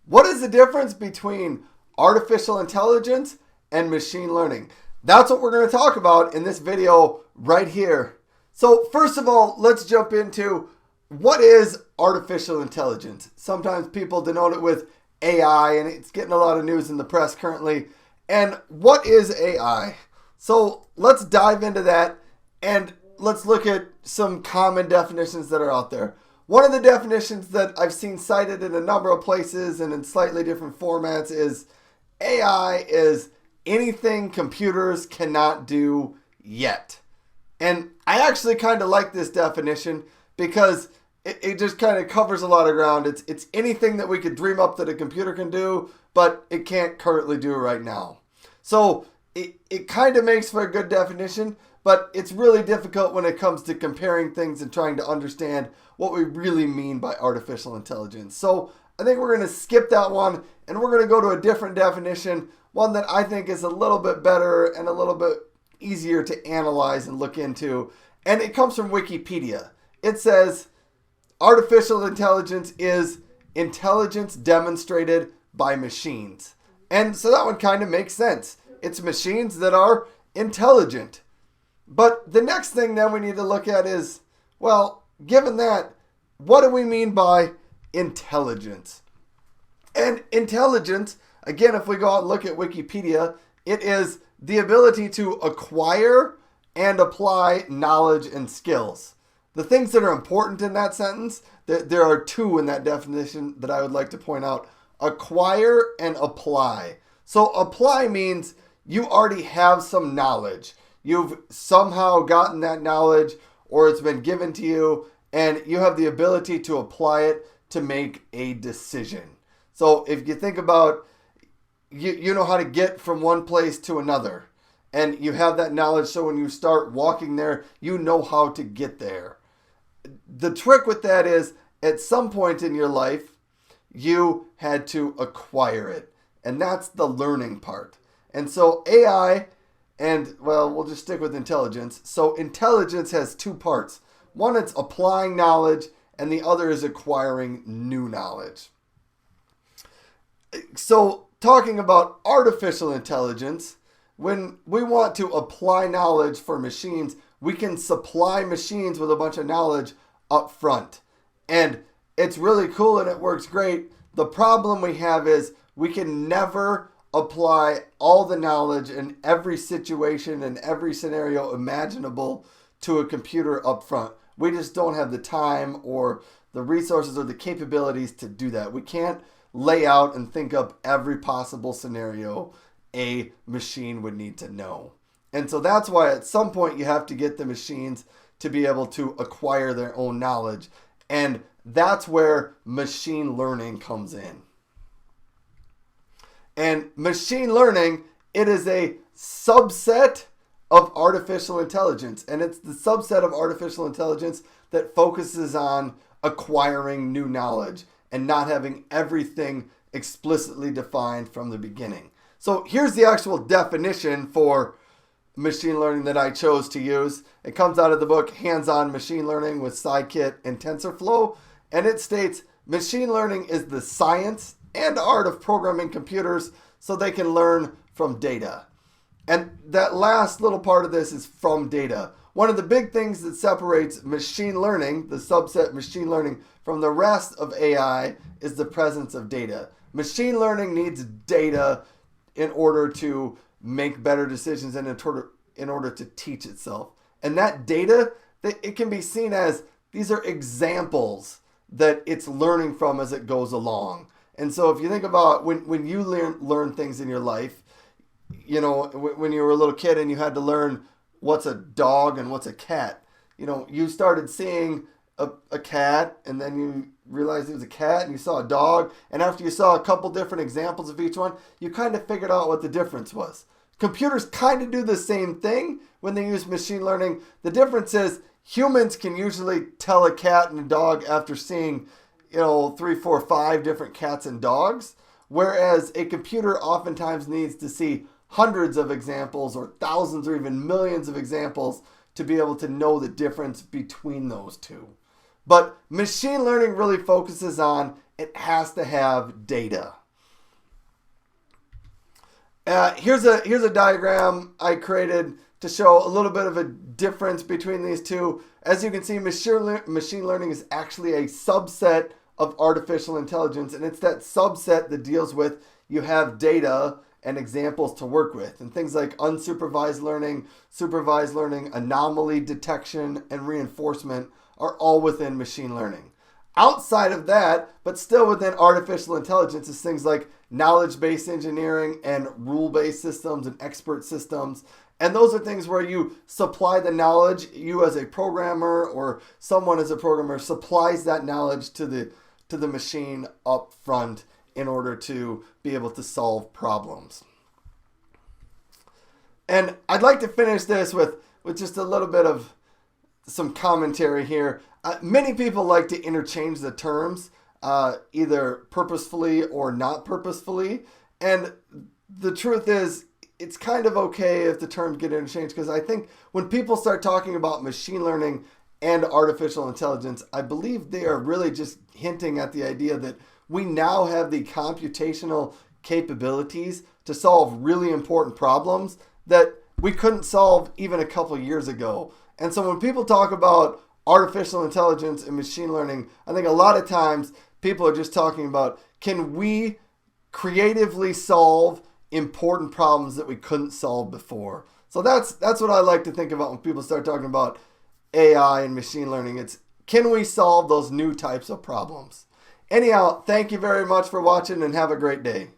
What is the difference between artificial intelligence and machine learning? That's what we're going to talk about in this video right here. So first of all, let's jump into what is artificial intelligence. Sometimes people denote it with AI, and it's getting a lot of news in the press currently. And what is AI? So let's dive into that and let's look at some common definitions that are out there. One of the definitions that I've seen cited in a number of places and in slightly different formats is AI is anything computers cannot do yet. And I actually kind of like this definition because it just kind of covers a lot of ground. It's anything that we could dream up that a computer can do, but it can't currently do right now. So it kind of makes for a good definition, but it's really difficult when it comes to comparing things and trying to understand what we really mean by artificial intelligence. So I think we're going to skip that one and we're going to go to a different definition, one that I think is a little bit better and a little bit easier to analyze and look into. And it comes from Wikipedia. It says, artificial intelligence is intelligence demonstrated by machines. And so that one kind of makes sense. It's machines that are intelligent. But the next thing then we need to look at is, well, given that, what do we mean by intelligence? And intelligence, again, if we go out and look at Wikipedia, it is the ability to acquire and apply knowledge and skills. The things that are important in that sentence, there are two in that definition that I would like to point out. Acquire and apply. So apply means you already have some knowledge. You've somehow gotten that knowledge or it's been given to you and you have the ability to apply it to make a decision. So if you think about, you know how to get from one place to another and you have that knowledge. So when you start walking there, you know how to get there. The trick with that is at some point in your life, you had to acquire it. And that's the learning part. And so AI, and well, we'll just stick with intelligence. So intelligence has two parts. One, it's applying knowledge, and the other is acquiring new knowledge. So talking about artificial intelligence, when we want to apply knowledge for machines, we can supply machines with a bunch of knowledge up front. And it's really cool and it works great. The problem we have is we can never apply all the knowledge in every situation and every scenario imaginable to a computer up front. We just don't have the time or the resources or the capabilities to do that. We can't lay out and think up every possible scenario a machine would need to know. And so that's why at some point you have to get the machines to be able to acquire their own knowledge. And that's where machine learning comes in. And machine learning, it is a subset of artificial intelligence. And it's the subset of artificial intelligence that focuses on acquiring new knowledge and not having everything explicitly defined from the beginning. So here's the actual definition for machine learning that I chose to use. It comes out of the book Hands-On Machine Learning with Scikit and TensorFlow. And it states, machine learning is the science and art of programming computers so they can learn from data. And that last little part of this is from data. One of the big things that separates machine learning, the subset machine learning, from the rest of AI is the presence of data. Machine learning needs data in order to make better decisions and in order to teach itself. And that data, it can be seen as these are examples that it's learning from as it goes along. And so if you think about when you learn things in your life, you know, when you were a little kid and you had to learn what's a dog and what's a cat, you know, you started seeing a cat and then you realized it was a cat and you saw a dog. And after you saw a couple different examples of each one, you kind of figured out what the difference was. Computers kind of do the same thing when they use machine learning. The difference is humans can usually tell a cat and a dog after seeing, 3, 4, 5 different cats and dogs, whereas a computer oftentimes needs to see hundreds of examples or thousands or even millions of examples to be able to know the difference between those two. But machine learning really focuses on it has to have data. Here's a diagram I created to show a little bit of a difference between these two. As you can see, machine learning is actually a subset of artificial intelligence, and it's that subset that deals with you have data and examples to work with, and things like unsupervised learning, supervised learning, anomaly detection, and reinforcement are all within machine learning. Outside of that, but still within artificial intelligence, is things like knowledge-based engineering and rule-based systems and expert systems. And those are things where you supply the knowledge, you as a programmer or someone as a programmer supplies that knowledge to the machine up front in order to be able to solve problems. And I'd like to finish this with just a little bit of some commentary here. Many people like to interchange the terms, either purposefully or not purposefully. And the truth is, it's kind of okay if the terms get interchanged, because I think when people start talking about machine learning and artificial intelligence, I believe they are really just hinting at the idea that we now have the computational capabilities to solve really important problems that we couldn't solve even a couple years ago. And so when people talk about artificial intelligence and machine learning, I think a lot of times people are just talking about, can we creatively solve important problems that we couldn't solve before? So that's what I like to think about when people start talking about AI and machine learning. It's, can we solve those new types of problems? Anyhow, thank you very much for watching and have a great day.